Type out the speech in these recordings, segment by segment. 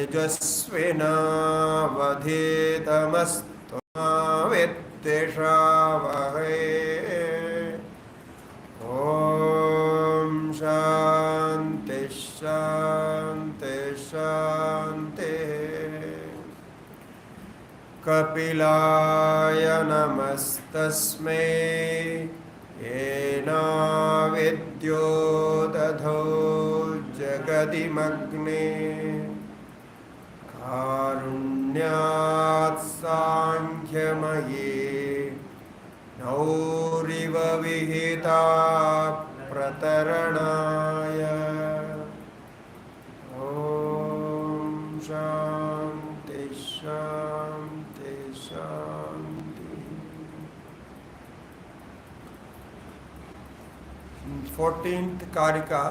तेजस्विनावधीतमस्तु मा विद्विषावहै। ॐ शान्ति शान्ति शान्तिः। कपिलाय नमस्तस्मै येन विद्योदधौ जगदिमग्ने कारुण्यात् साङ्ख्यमये नौरिव विहिता प्रतरणाय। ॐ शान्ति शान्ति शान्ति। 14th Karika,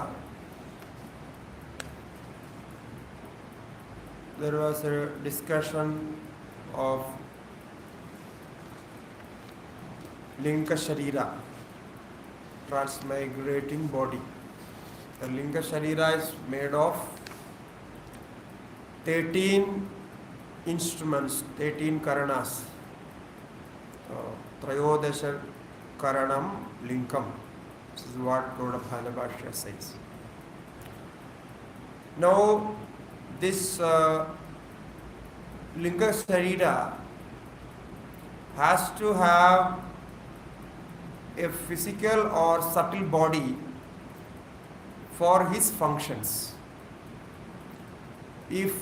there was a discussion of Linga Sharira, transmigrating body. The Linga Sharira is made of 13 instruments, 13 karanas. Trayodasha karanam linkam. This is what Gaudabhala Bhashya says. Now, this Linga Sharira has to have a physical or subtle body for his functions. If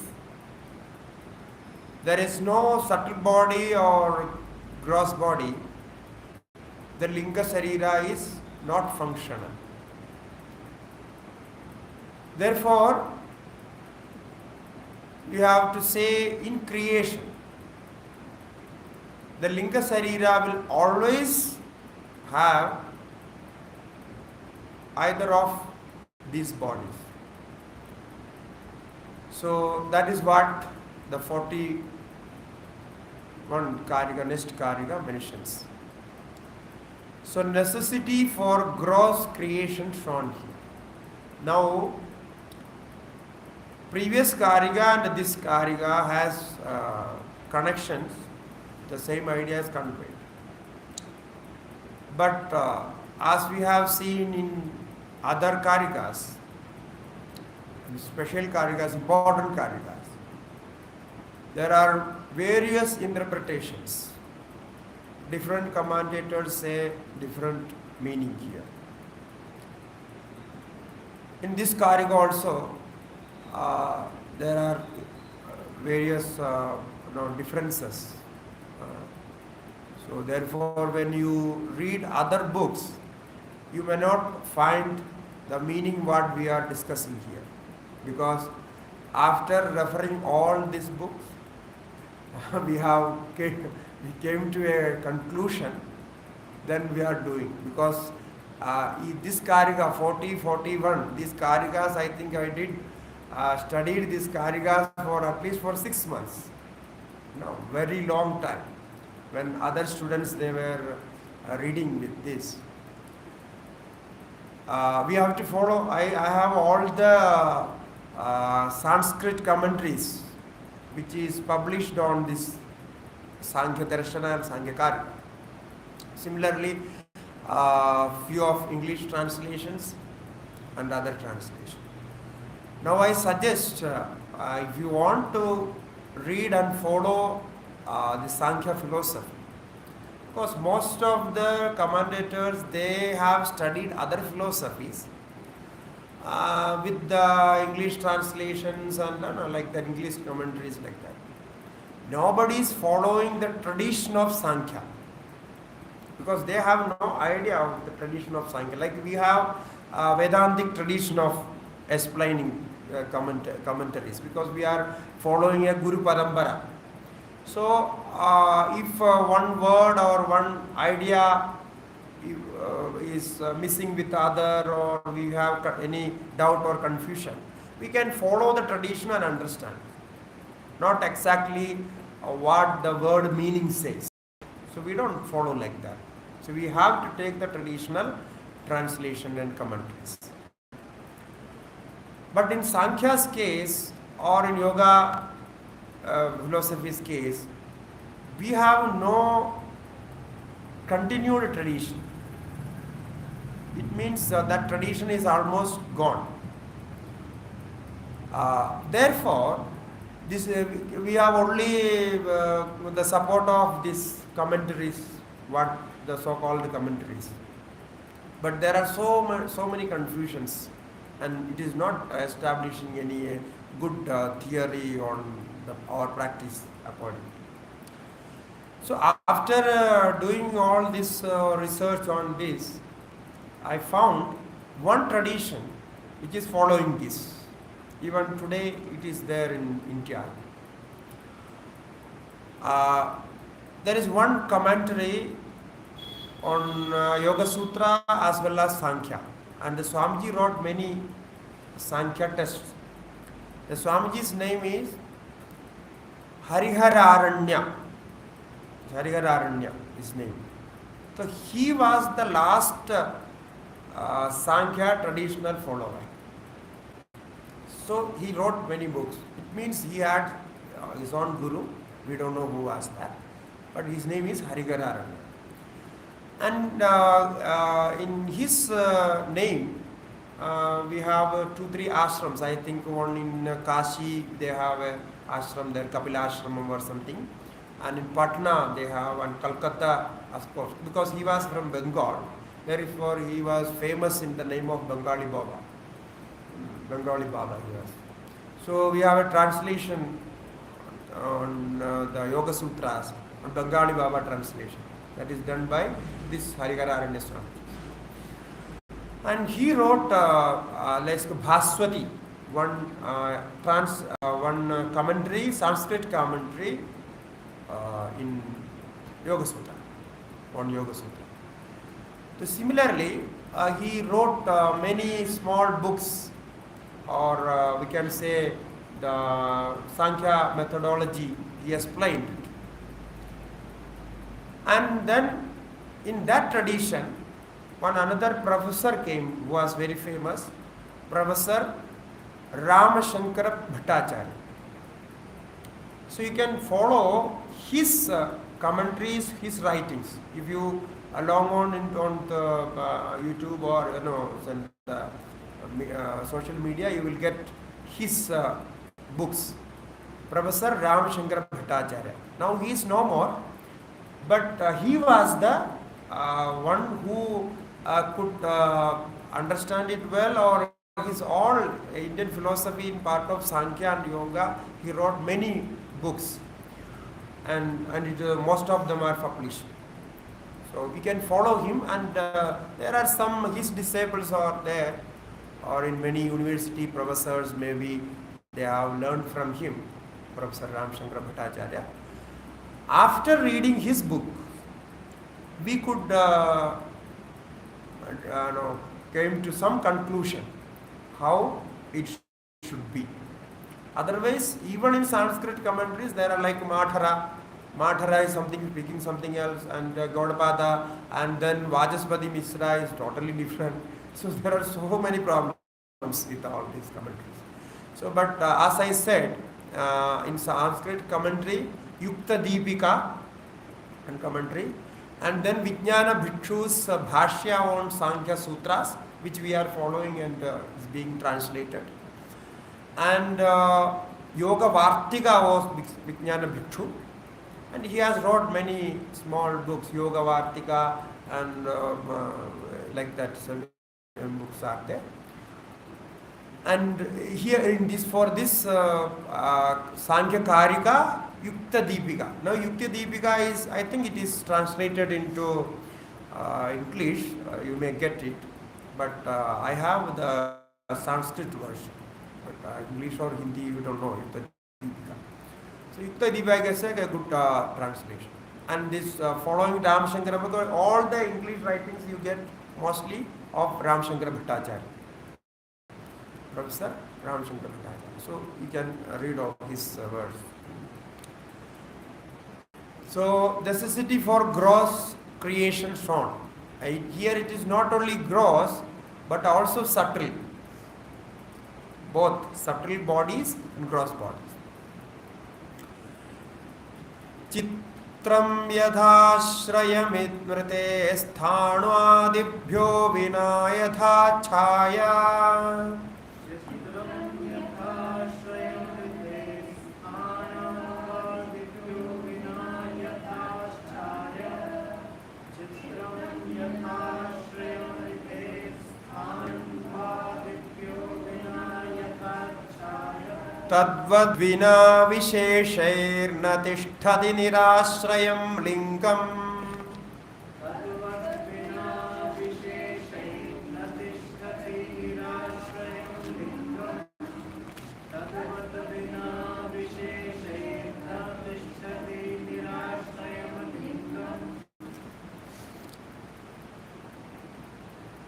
there is no subtle body or gross body, the Linga Sharira is not functional. Therefore, you have to say in creation, the Linga Sharira will always have either of these bodies. So that is what the 41 Karika, next Karika mentions. So necessity for gross creation shown here. Now, previous Karika and this Karika has connections. The same idea is conveyed. But as we have seen in other Karikas, special Karikas, important Karikas, there are various interpretations. Different commentators say different meaning here. In this Karika also, there are various differences. So therefore, when you read other books, you may not find the meaning what we are discussing here, because after referring all these books, we came to a conclusion. Then we are doing, because this Karika 40, 41, these Karikas, I think I did studied these Karikas for at least for 6 months. No, very long time. When other students, they were reading with this. We have to follow, I have all the Sanskrit commentaries which is published on this Sankhya Darshana and Sankhya Karika. Similarly, few of English translations and other translations. Now I suggest, if you want to read and follow the Sankhya philosophy, because most of the commentators, they have studied other philosophies with the English translations and like the English commentaries like that. Nobody is following the tradition of Sankhya, because they have no idea of the tradition of Sankhya. Like we have Vedantic tradition of explaining commentaries, because we are following a Guru Parampara. So if one word or one idea is missing with other, or we have any doubt or confusion, we can follow the tradition and understand, not exactly what the word meaning says. So we don't follow like that. So we have to take the traditional translation and commentaries. But in Sankhya's case, or in yoga philosophy's case, we have no continued tradition. It means that tradition is almost gone. Therefore, this we have only the support of these commentaries, what the so-called commentaries. But there are so many confusions, and it is not establishing any good theory on our practice according. So after doing all this research on this, I found one tradition which is following this. Even today it is there in India. There is one commentary on Yoga Sutra as well as Sankhya. And the Swamiji wrote many Sankhya texts. The Swamiji's name is Harihararanya. Harihararanya, his name. So he was the last Sankhya traditional follower. So he wrote many books. It means he had his own guru. We don't know who was that. But his name is Harihararanya. And in his name, we have 2-3 ashrams. I think one in Kashi, they have an ashram there, Kapila Ashramam or something. And in Patna, they have, and Calcutta, of course, because he was from Bengal. Therefore, he was famous in the name of Bengali Baba. Bengali Baba he was. So we have a translation on the Yoga Sutras, on Bengali Baba translation. That is done by this Harihararanya Swami. And he wrote like Bhaswati, one commentary, Sanskrit commentary in Yoga Sutra, on Yoga Sutra. So similarly, he wrote many small books, or we can say the Sankhya methodology, he explained. And then in that tradition, one another professor came who was very famous, Professor Ramashankara Bhattacharya. So you can follow his commentaries, his writings. If you log on the YouTube or social media, you will get his books. Professor Ramashankara Bhattacharya. Now he is no more, but he was the one who could understand it well, or his all Indian philosophy in part of Sankhya and Yoga. He wrote many books, and most of them are published. So we can follow him, and there are some his disciples are there, or in many university professors maybe they have learned from him, Professor Ramashankara Bhattacharya. After reading his book, we could came to some conclusion how it should be. Otherwise, even in Sanskrit commentaries, there are like Madhara. Madhara is something speaking something else, and Gaudapada, and then Vajaspati Mishra is totally different. So there are so many problems with all these commentaries. So, but as I said, in Sanskrit commentary, Yukta Deepika and commentary, and then Vijnana Bhikshu's Bhashya on Sankhya Sutras, which we are following and is being translated. And Yoga Vartika was Vijnana Bhikshu, and he has wrote many small books, Yoga Vartika, and like that, 7 books are there. And here in this, for this Sankhya Karika, Yukta Deepika. Now Yukta Deepika is, I think it is translated into English, you may get it, but I have the Sanskrit version, but English or Hindi you don't know, Yukta Deepika. So Yukta Deepika is a good translation. And this following Ramashankara, because all the English writings you get mostly of Ramashankara Bhattacharya, Professor Ramashankara Bhattacharya. So you can read all his words. So necessity for gross creation shown. Here it is not only gross but also subtle. both subtle bodies and gross bodies. Chitram yadhashrayamidvrite sthanvadibhyo vina yatha chaya. Tadvad vina visheshairna tishtati nirashrayam lingam.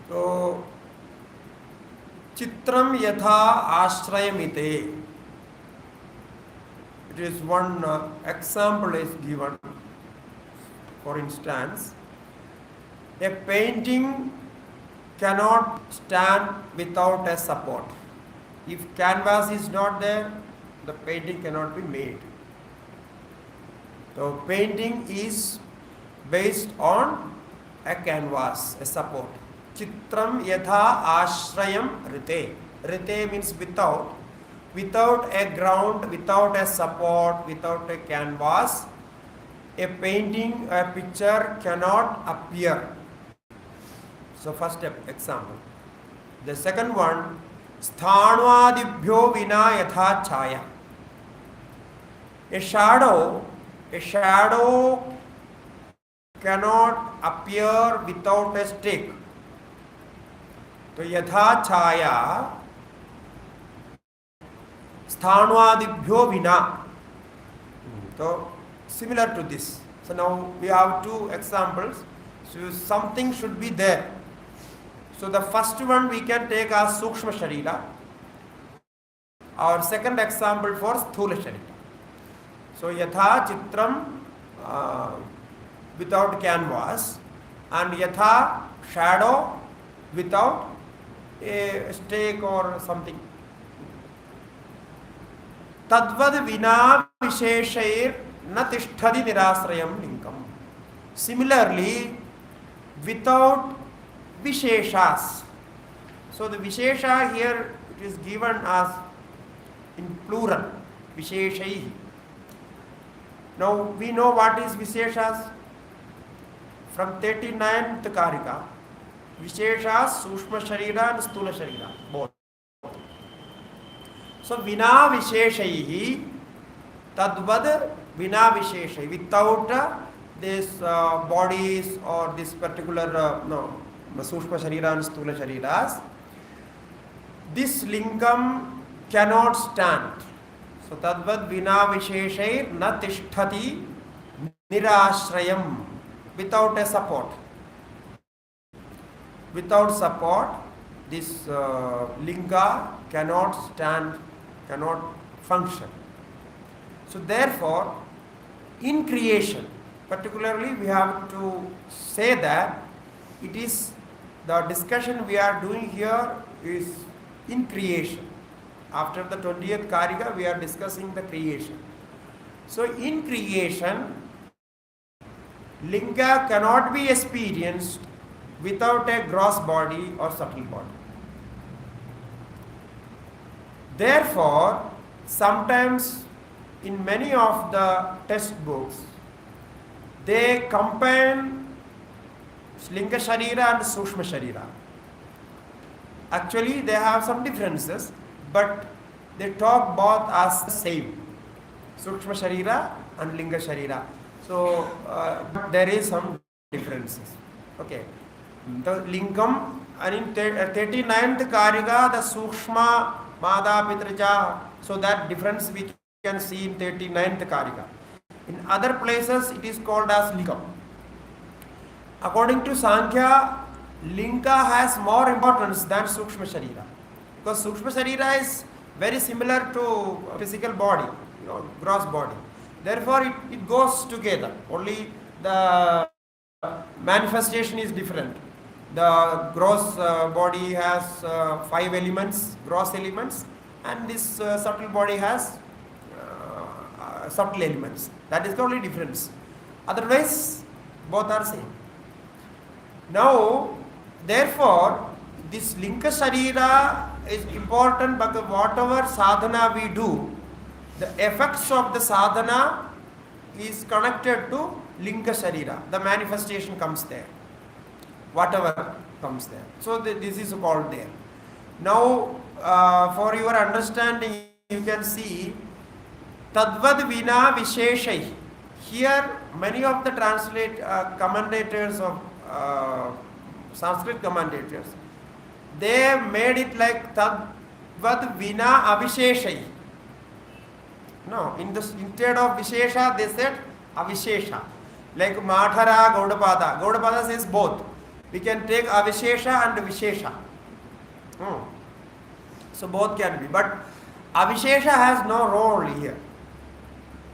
So, chitram yatha ashrayamite. It is one example is given. For instance, a painting cannot stand without a support. If canvas is not there, the painting cannot be made. So painting is based on a canvas, a support. Chitram yatha ashrayam rite. Rite means without. Without a ground, without a support, without a canvas, a painting, a picture cannot appear. So first example. The second one, sthanvadibhyo vina yatha chaya. A shadow cannot appear without a stick. So yatha chaya sthanvadibhyo vina. So similar to this. So now we have two examples. So something should be there. So the first one we can take as sukshma sharira. Our second example for sthula sharira. So yatha chitram without canvas, and yatha shadow without a stake or something. Tadvad vina visheshair na tishtadi nirasrayam lingam. Similarly, without visheshas. So the vishesha here it is given as in plural, visheshai. Now we know what is visheshas from 39th Karika. Visheshas, Sushma Sharira and Sthula Sharira, both. So vina visheshaihi, tadvad vina visheshai, without this bodies or this particular Sushma Sharira and Sthula Shariras, this lingam cannot stand. So tadvad vina visheshai na tishtati nirashrayam, without a support. Without support, this linga cannot stand, cannot function. So therefore, in creation, particularly we have to say that it is the discussion we are doing here is in creation. After the 20th Karika, we are discussing the creation. So in creation, linga cannot be experienced without a gross body or subtle body. Therefore, sometimes in many of the textbooks, they combine Linga Sharira and Sushma Sharira. Actually, they have some differences, but they talk both as the same. Sushma Sharira and Linga Sharira. So, there is some differences. Okay. The Lingam, and in 39th Karika, the Sukshma Mada Pitraja. So that difference we can see in 39th Karika. In other places, it is called as Lingam. According to Sankhya, Linga has more importance than Sukshma Sharira. Because Sukshma Sharira is very similar to physical body, gross body. Therefore, it goes together. Only the manifestation is different. The gross body has 5 elements, gross elements, and this subtle body has subtle elements. That is the only difference. Otherwise, both are same. Now, therefore, this Linga Sharira is important because whatever sadhana we do, the effects of the sadhana is connected to Linga Sharira. The manifestation comes there. Whatever comes there. So this is called there. Now, for your understanding, you can see Tadvad Vina Visheshai. Here, many of the commentators of Sanskrit commentators, they made it like Tadvad Vina Avisheshai. No, instead of Vishesha, they said Avishesha. Like Madhara, Gaudapada. Gaudapada says both. We can take Avishesha and Vishesha. So both can be. But Avishesha has no role here.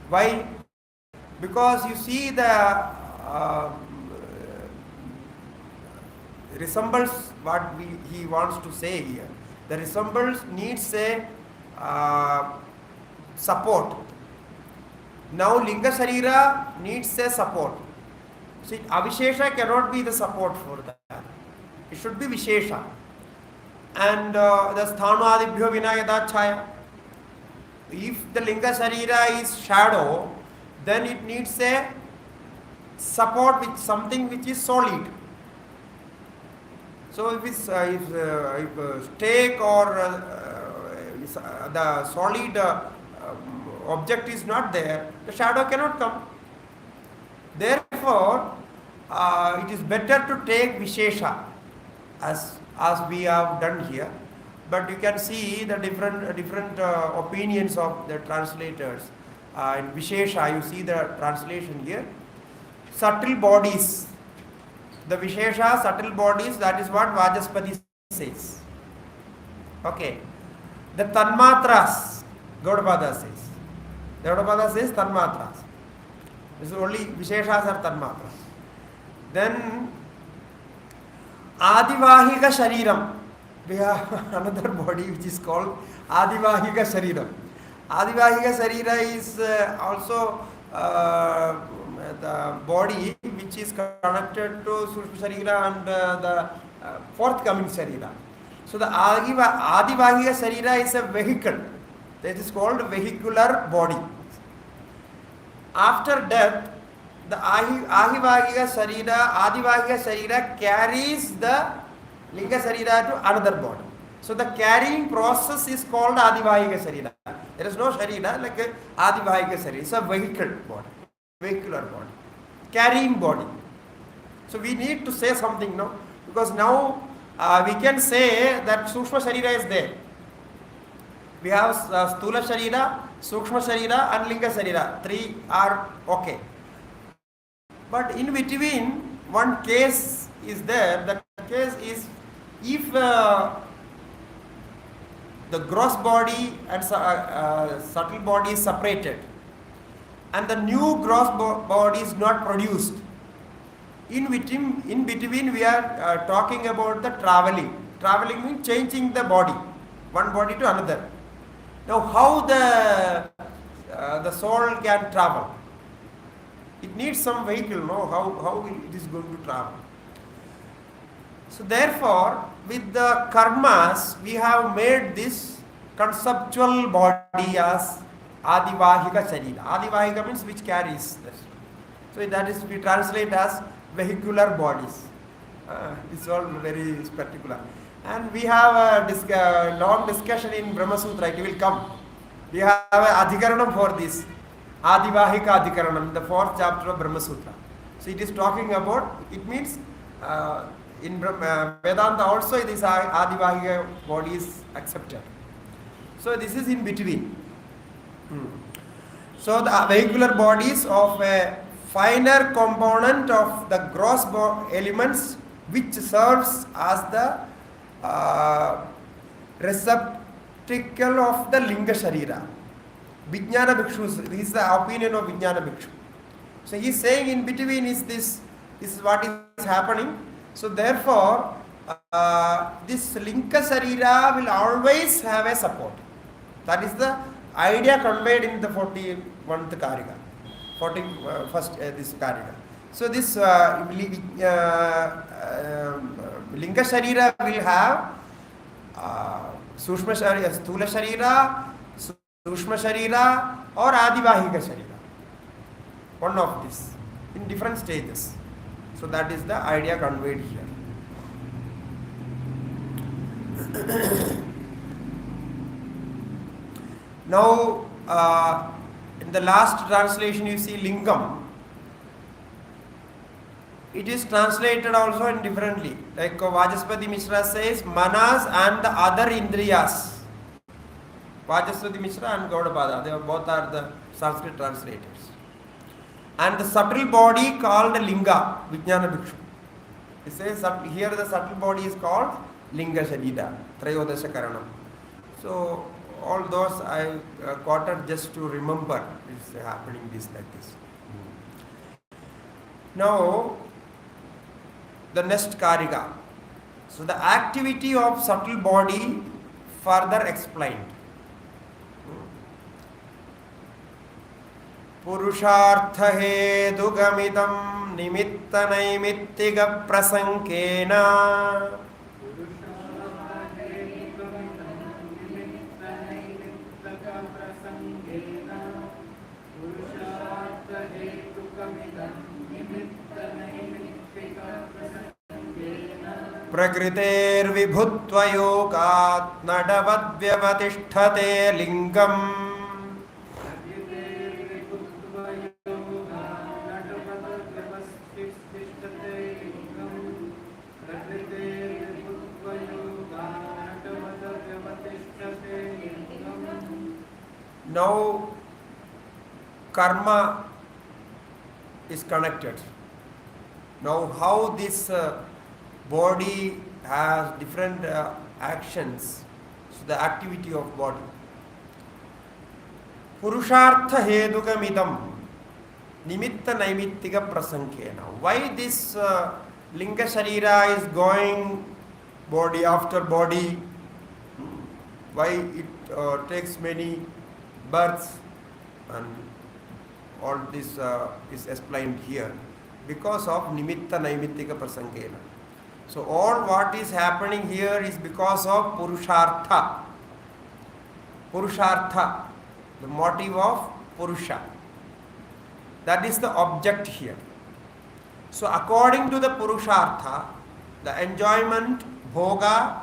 Why? Because you see the resembles what he wants to say here. The resembles needs a support. Now Linga Sharira needs a support. See, Avishesha cannot be the support for that. It should be Vishesha. And the Sthanadibhyo Vinayada Chaya. If the Linga Sharira is shadow, then it needs a support with something which is solid. So if stake or the solid object is not there, the shadow cannot come. Therefore, it is better to take Vishesha as we have done here. But you can see the different opinions of the translators. In Vishesha, you see the translation here. Subtle bodies. The Vishesha, subtle bodies, that is what Vajaspati says. Okay. The Tanmatras, Gaudapada says. Gaudapada says Tanmatras. This is only Visheshas are Tanmatras. Then Adivahika Shariram. We have another body which is called Adivahika Shariram. Adivahika Sharira is also the body which is connected to Sushma Sharira and the forthcoming Sharira. So the Adivahika Sharira is a vehicle. That is called vehicular body. After death, the Adivahika Sharira carries the Linga Sharira to another body. So the carrying process is called Adivahika Sharira. There is no Sharira like Adivahika Sharira. It's a vehicular body, carrying body. So we need to say something now, because now we can say that Sukshma Sharira is there. We have Stula Sharira, Sukshma Sharira and Linga Sharira. Three are okay. But in between, one case is there. That case is if the gross body and subtle body is separated and the new gross body is not produced. In between we are talking about the traveling. Traveling means changing the body, one body to another. Now how the soul can travel? It needs some vehicle, no? How it is going to travel? So therefore, with the karmas, we have made this conceptual body as Adivahika Sharira. Adivahika means which carries this. So that is, we translate as vehicular bodies. It's all very particular. And we have a long discussion in Brahma Sutra. It will come. We have an adhikaranam for this. Adivahika adhikaranam, the 4th chapter of Brahma Sutra. So it is talking about, it means in Vedanta also this Adivahika body is accepted. So this is in between. So the vehicular bodies of a finer component of the gross elements which serves as the receptacle of the Linga Sharira. Vijnana Bhikshu, this is the opinion of Vijnana Bhikshu. So he is saying in between is this is what is happening. So therefore, this Linga Sharira will always have a support. That is the idea conveyed in the 41th Karika, 41st this Karika. So this Linga Sharira will have Sushma Sharira, Sthula Sharira, Sushma Sharira or Adivahika Sharira. One of this in different stages. So that is the idea conveyed here. Now, in the last translation you see Lingam. It is translated also in differently. Like Vajaspati Mishra says, Manas and the other Indriyas. Vajaspati Mishra and Gaudapada, they both are the Sanskrit translators. And the subtle body called Linga, Vijnana Bhikshu. He says here the subtle body is called Linga Sharira, Trayodasha Karanam. So all those I quoted just to remember is happening this like this. Now the next Karika. So the activity of subtle body further explained. Purushartha hedugamitam nimitta naimittiga prasankena प्रकृतेर्विभुत्वयोगात् नडवद्व्यवतिष्ठते लिंगम् Now karma is connected. Now how this body has different actions, so the activity of body. Purushartha hedugamidam nimitta naimittika prasankena. Why this linga sharira is going body after body? Why it takes many births, and all this is explained here because of nimitta naimittika prasankena. So all what is happening here is because of Purushartha. Purushartha, the motive of Purusha. That is the object here. So according to the Purushartha, the enjoyment, bhoga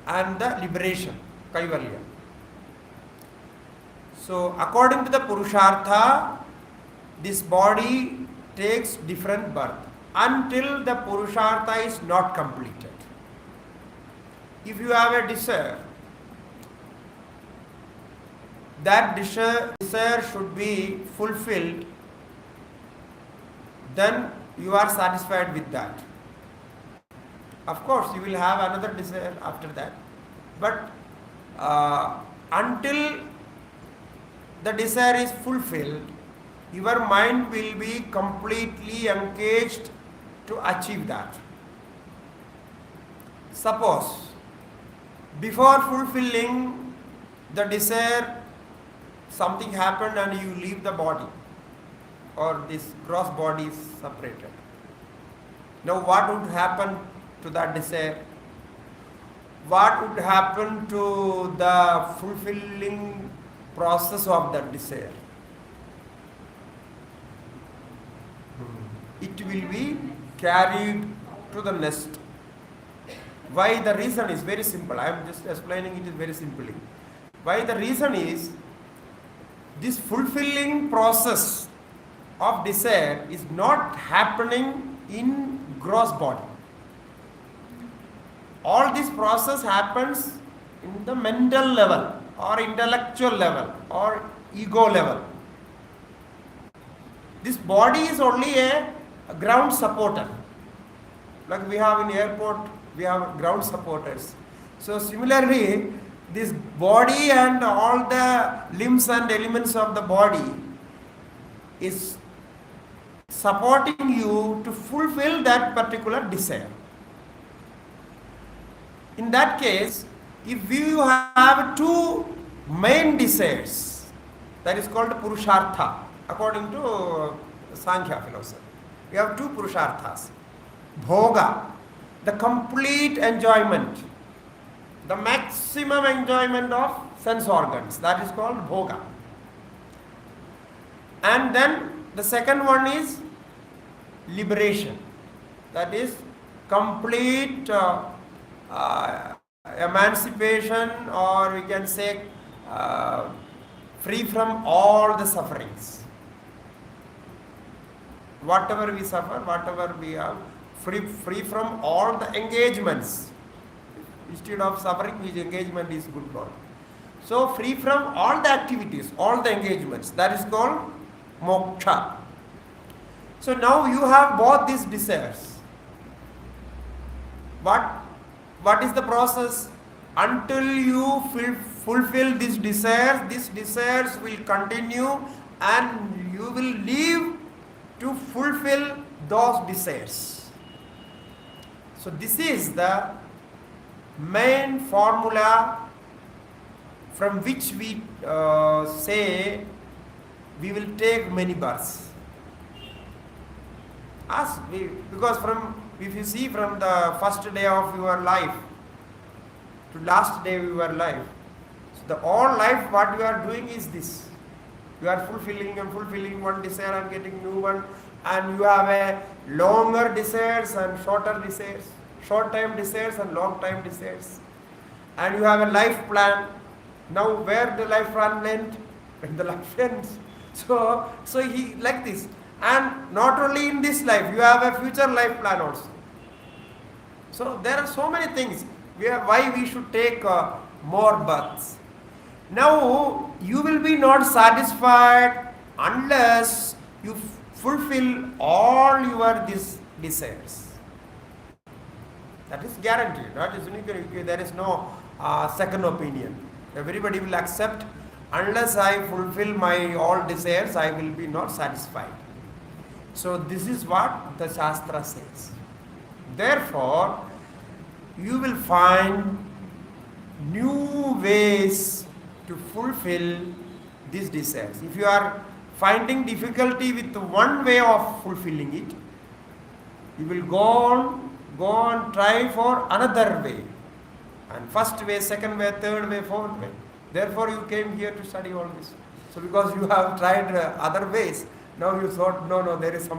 and the liberation, kaivalya. So according to the Purushartha, this body takes different birth until the Purushartha is not completed. If you have a desire, that desire should be fulfilled, then you are satisfied with that. Of course, you will have another desire after that. But until the desire is fulfilled, your mind will be completely engaged to achieve that. Suppose, before fulfilling the desire, something happened and you leave the body, or this gross body is separated. Now what would happen to that desire? What would happen to the fulfilling process of that desire? It will be carried to the next. Why? The reason is very simple. I am just explaining it very simply. Why? The reason is this fulfilling process of desire is not happening in gross body. All this process happens in the mental level or intellectual level or ego level. This body is only a ground supporter. Like we have in airport, we have ground supporters. So similarly, this body and all the limbs and elements of the body is supporting you to fulfill that particular desire. In that case, if you have two main desires. That is called Purushartha, according to Sankhya philosophy. We have two Purusharthas. Bhoga, the complete enjoyment, the maximum enjoyment of sense organs. That is called Bhoga. And then the second one is liberation. That is complete emancipation, or we can say free from all the sufferings. Whatever we suffer, whatever we have, free from all the engagements. Instead of suffering, which engagement is good for. So free from all the activities, all the engagements. That is called moksha. So now you have both these desires. What is the process? Until you fulfill these desires will continue, and you will live to fulfill those desires. So this is the main formula from which we say we will take many births. Because if you see from the first day of your life to last day of your life, so the all life what you are doing is this. You are fulfilling one desire and getting new one, and you have a longer desires and shorter desires, short time desires and long time desires, and you have a life plan. Now where the life plan went? When the life ends. So he like this. And not only in this life, you have a future life plan also. So there are so many things why we should take more births. Now you will be not satisfied unless you fulfill all your desires. That is guaranteed. There is no second opinion. Everybody will accept. Unless I fulfill my all desires, I will be not satisfied. So this is what the Shastra says. Therefore, you will find new ways to fulfill these desires. If you are finding difficulty with one way of fulfilling it, you will go on try for another way. And first way, second way, third way, fourth way. Therefore you came here to study all this. So because you have tried other ways, now you thought, no, there is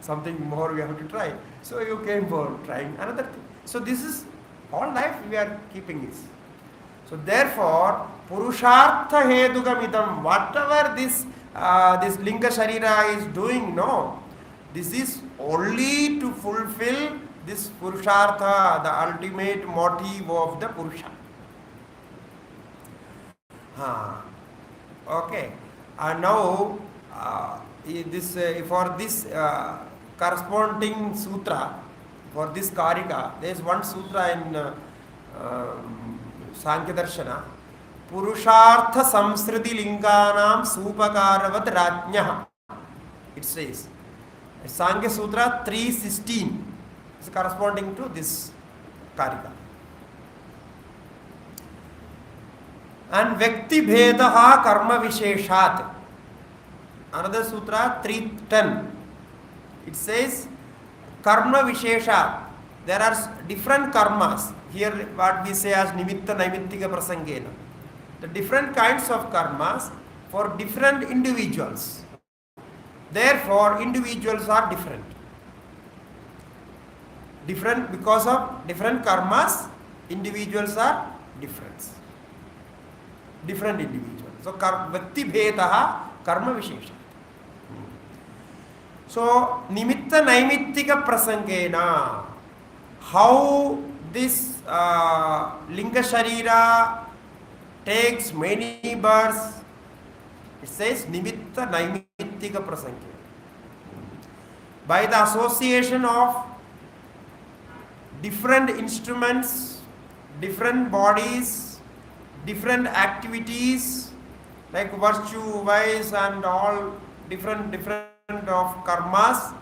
something more we have to try. So you came for trying another thing. So this is all life we are keeping this. So therefore, Purushartha Hedugamidam, whatever this Linga Sharira is doing, no, this is only to fulfill this Purushartha, the ultimate motive of the Purusha. Okay. And now for this corresponding sutra, for this Karika, there is one sutra in Sankhya Darshana. Purushartha samsriti linganam supakaravat rajnah. It says, Sankhya Sutra 316 is corresponding to this Karika. And Vyakti Bhedaha Karma Visheshat. Another Sutra 310. It says Karma Visheshat. There are different karmas. Here what we say as Nimitta Naimittika Prasangena. The different kinds of karmas for different individuals. Therefore, individuals are different. Because of different karmas, individuals are different. Different individuals. So, Vyakti Bhedaha Karma Vishesha. So, Nimitta Naimittika Prasangena, how this Linga Sharira takes many births, it says Nimitta Naimittika Prasangena. By the association of different instruments, different bodies, different activities, like virtue, vice, and all different of karmas,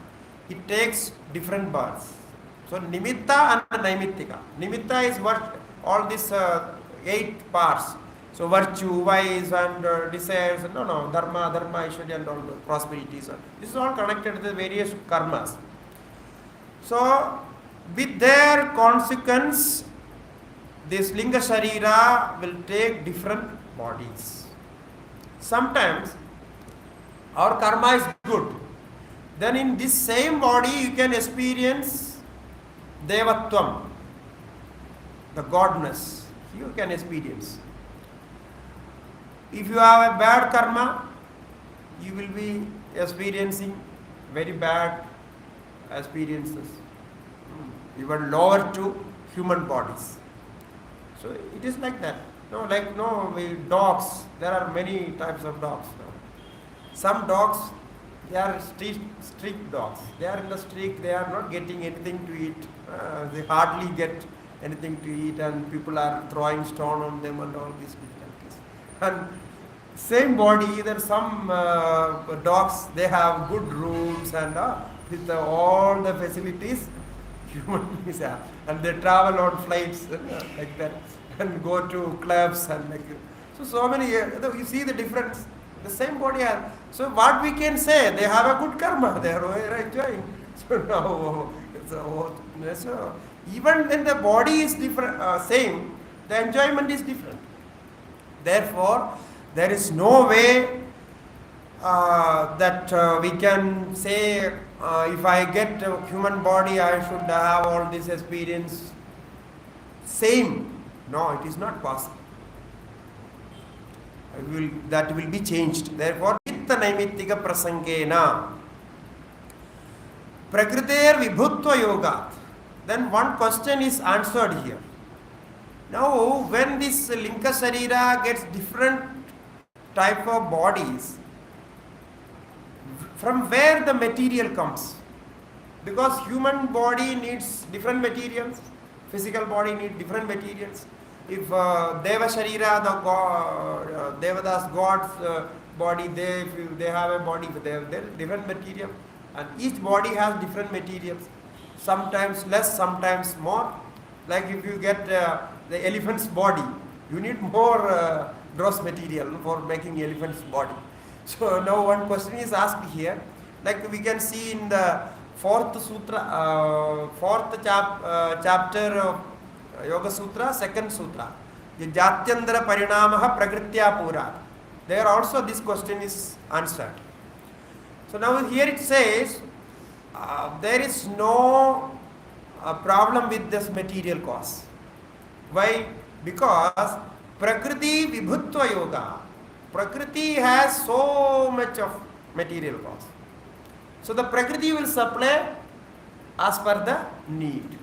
it takes different births. So Nimitta and Naimittika. Nimitta is what all these 8 parts. So virtue, vice, and desires, no, dharma, Aishwarya, and all the prosperities. This is all connected to the various karmas. So, with their consequence, this linga sharira will take different bodies. Sometimes our karma is good. Then in this same body you can experience devatvam, the godness. You can experience. If you have a bad karma, you will be experiencing very bad experiences, even lower to human bodies. So it is like that. Dogs, there are many types of dogs. Some dogs, they are strict dogs. They are in the street, they are not getting anything to eat. They hardly get anything to eat, and people are throwing stone on them and all these difficulties. And same body, there are some dogs, they have good rooms and with all the facilities human beings have. And they travel on flights like that, and go to clubs and like that. So many, you see the difference. The same body has. So what we can say, they have a good karma, they are enjoying. So now, so even when the body is different, same, the enjoyment is different. Therefore, there is no way that we can say, if I get a human body, I should have all this experience. Same. No, it is not possible. That will be changed. Therefore, chitta naimittika prasangena prakriter vibhutva yoga. Then one question is answered here. Now, when this linga sharira gets different type of bodies, from where the material comes? Because human body needs different materials, physical body needs different materials. If Deva Sharira, the Devadas God's body, they have a body, they have different material, and each body has different materials, sometimes less, sometimes more. Like if you get the elephant's body, you need more gross material for making elephant's body. So now one question is asked here, like we can see in the fourth chapter of Yoga Sutra, second sutra, the Jatyandara Parinamaha Prakritya Pura. There also this question is answered. So now here it says, there is no problem with this material cause. Why? Because Prakriti Vibhutva Yoga, Prakriti has so much of material cause. So the Prakriti will supply as per the need.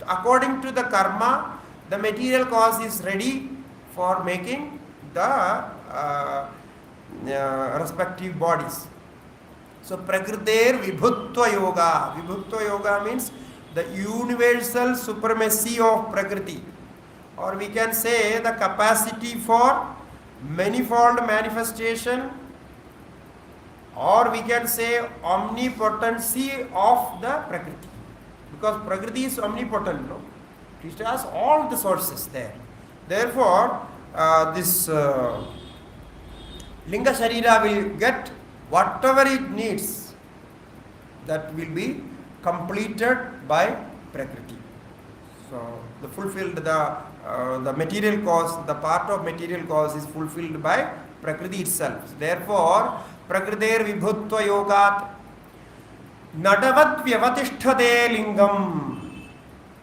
According to the karma, the material cause is ready for making the respective bodies. So Prakriter Vibhutva Yoga. Vibhutva Yoga means the universal supremacy of Prakriti, or we can say the capacity for manifold manifestation, or we can say omnipotency of the Prakriti. Because Prakriti is omnipotent, no? It has all the sources there. Therefore, this Linga Sharira will get whatever it needs, that will be completed by Prakriti. So, the material cause, the part of material cause is fulfilled by Prakriti itself. Therefore, Prakritir Vibhutva Yogat Nadavat Vyavatishthade Lingam.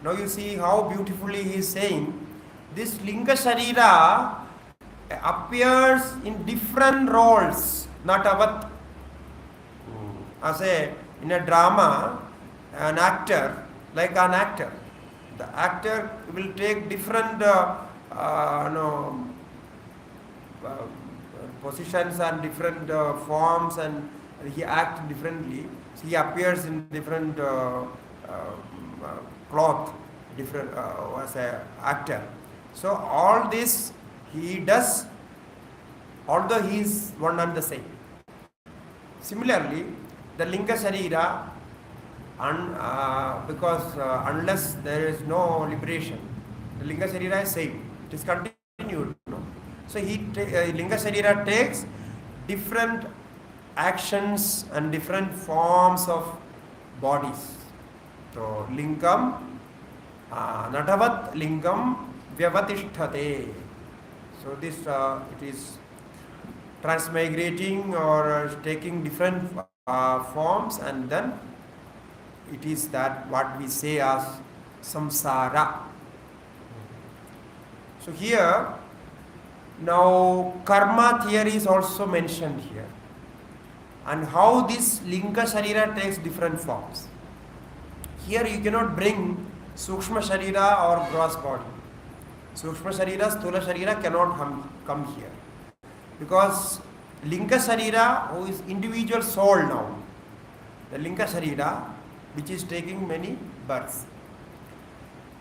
Now you see how beautifully he is saying, this Linga Sharira appears in different roles. Nadavat. As in a drama, an actor, like an actor, the actor will take different positions and different forms, and he acts differently. So he appears in different cloth, different as an actor. So all this he does, although he is one and the same. Similarly, the Linga Sharira, because unless there is no liberation, the Linga Sharira is same. It is continued. No? So Linga Sharira takes different actions and different forms of bodies. So Lingam, Natavat Lingam Vyavatisthate. So this it is transmigrating or taking different forms, and then it is that what we say as samsara. So here now karma theory is also mentioned here, and how this linga sharira takes different forms. Here you cannot bring sukshma sharira or gross body. Sukshma sharira, sthula sharira cannot come here, because linga sharira, who is individual soul now, the linga sharira which is taking many births.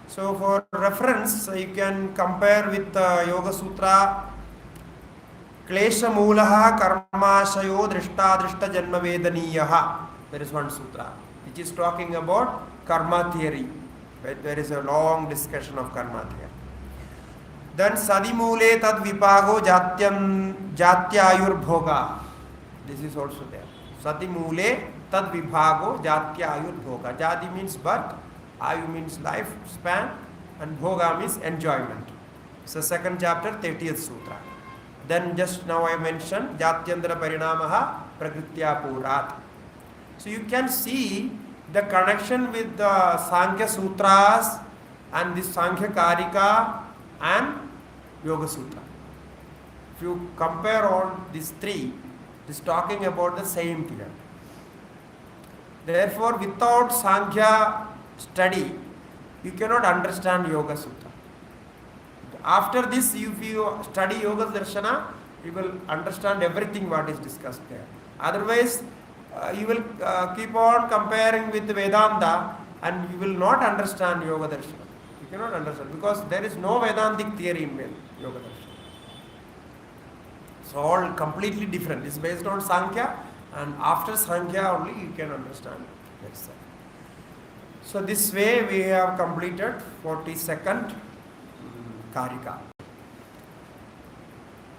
So for reference, you can compare with Yoga Sutra, Klesha Mulaha Karmashayo Drishta Drishta Janma Vedaniyaha. There is one sutra which is talking about karma theory. There is a long discussion of karma theory. Then Sadimule Tad Vipago Jatyayur Bhoga. This is also there. Sadimule Tad Vibhago Jatyayur Bhoga. Jati means birth, Ayu means life span, and Bhoga means enjoyment. So second chapter, 30th Sutra. Then just now I mentioned Jatyandra Parinamaha Prakritya Purat. So you can see the connection with the Sankhya Sutras and the Sankhya Karika and Yoga Sutra. If you compare all these three, it is talking about the same thing. Therefore, without Sankhya study, you cannot understand Yoga Sutra. After this, if you study Yoga Darshana, you will understand everything what is discussed there. Otherwise, you will keep on comparing with Vedanta, and you will not understand Yoga Darshana. You cannot understand, because there is no Vedantic theory in Yoga Darshana. It's all completely different. It's based on Sankhya, and after Sankhya only you can understand. That's it. So this way we have completed 42nd Karika.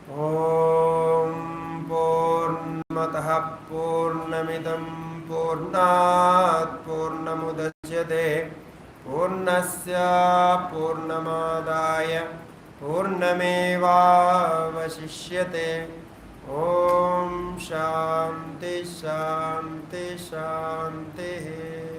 Om Purnamataha Purnamidam Purnat Purnamudachyate Purnasya Purnamadaya Purnameva Vasishyate. Om Shanti Shanti Shanti.